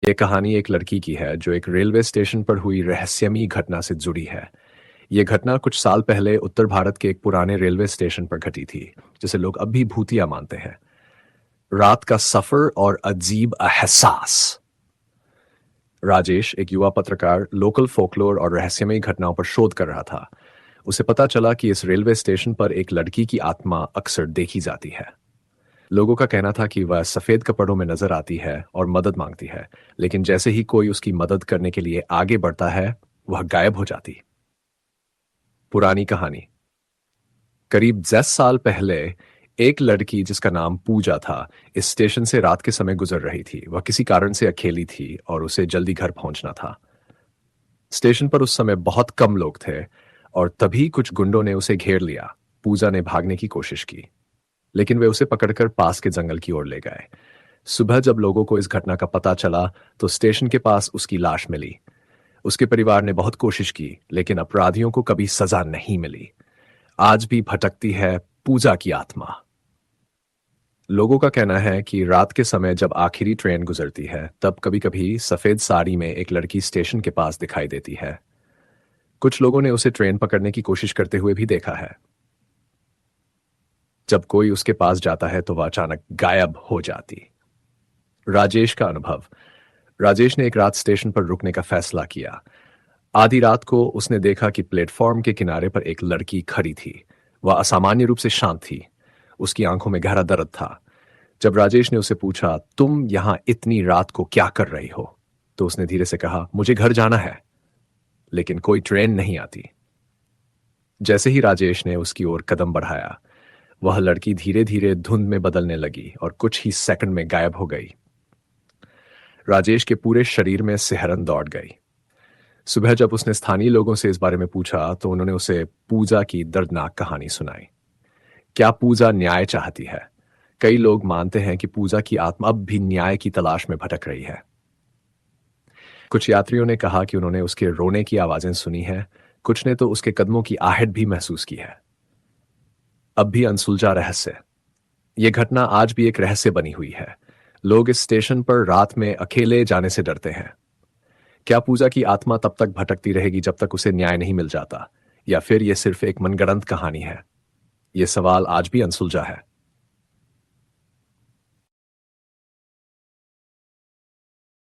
ये कहानी एक लड़की की है जो एक रेलवे स्टेशन पर हुई रहस्यमयी घटना से जुड़ी है। ये घटना कुछ साल पहले उत्तर भारत के एक पुराने रेलवे स्टेशन पर घटी थी, जिसे लोग अब भी भूतिया मानते हैं। रात का सफर और अजीब एहसास। राजेश, एक युवा पत्रकार, लोकल फोकलोर और रहस्यमयी घटनाओं पर शोध कर रहा था। उसे पता चला कि इस रेलवे स्टेशन पर एक लड़की की आत्मा अक्सर देखी जाती है। लोगों का कहना था कि वह सफेद कपड़ों में नजर आती है और मदद मांगती है, लेकिन जैसे ही कोई उसकी मदद करने के लिए आगे बढ़ता है, वह गायब हो जाती। पुरानी कहानी। करीब 10 साल पहले एक लड़की जिसका नाम पूजा था, इस स्टेशन से रात के समय गुजर रही थी। वह किसी कारण से अकेली थी और उसे जल्दी घर पहुंचना था। स्टेशन पर उस समय बहुत कम लोग थे और तभी कुछ गुंडों ने उसे घेर लिया। पूजा ने भागने की कोशिश की, लेकिन वे उसे पकड़कर पास के जंगल की ओर ले गए। सुबह जब लोगों को इस घटना का पता चला तो स्टेशन के पास उसकी लाश मिली। उसके परिवार ने बहुत कोशिश की, लेकिन अपराधियों को कभी सजा नहीं मिली। आज भी भटकती है पूजा की आत्मा। लोगों का कहना है कि रात के समय जब आखिरी ट्रेन गुजरती है, तब कभी कभी सफेद साड़ी में एक लड़की स्टेशन के पास दिखाई देती है। कुछ लोगों ने उसे ट्रेन पकड़ने की कोशिश करते हुए भी देखा है। जब कोई उसके पास जाता है तो वह अचानक गायब हो जाती। राजेश का अनुभव। राजेश ने एक रात स्टेशन पर रुकने का फैसला किया। आधी रात को उसने देखा कि प्लेटफॉर्म के किनारे पर एक लड़की खड़ी थी। वह असामान्य रूप से शांत थी। उसकी आंखों में गहरा दर्द था। जब राजेश ने उसे पूछा, तुम यहां इतनी रात को क्या कर रही हो, तो उसने धीरे से कहा, मुझे घर जाना है, लेकिन कोई ट्रेन नहीं आती। जैसे ही राजेश ने उसकी ओर कदम बढ़ाया, वह लड़की धीरे धीरे धुंध में बदलने लगी और कुछ ही सेकंड में गायब हो गई। राजेश के पूरे शरीर में सिहरन दौड़ गई। सुबह जब उसने स्थानीय लोगों से इस बारे में पूछा तो उन्होंने उसे पूजा की दर्दनाक कहानी सुनाई। क्या पूजा न्याय चाहती है? कई लोग मानते हैं कि पूजा की आत्मा अब भी न्याय की तलाश में भटक रही है। कुछ यात्रियों ने कहा कि उन्होंने उसके रोने की आवाजें सुनी है। कुछ ने तो उसके कदमों की आहट भी महसूस की है। अब भी अनसुलझा रहस्य। यह घटना आज भी एक रहस्य बनी हुई है। लोग इस स्टेशन पर रात में अकेले जाने से डरते हैं। क्या पूजा की आत्मा तब तक भटकती रहेगी जब तक उसे न्याय नहीं मिल जाता, या फिर यह सिर्फ एक मनगढ़ंत कहानी है? यह सवाल आज भी अनसुलझा है।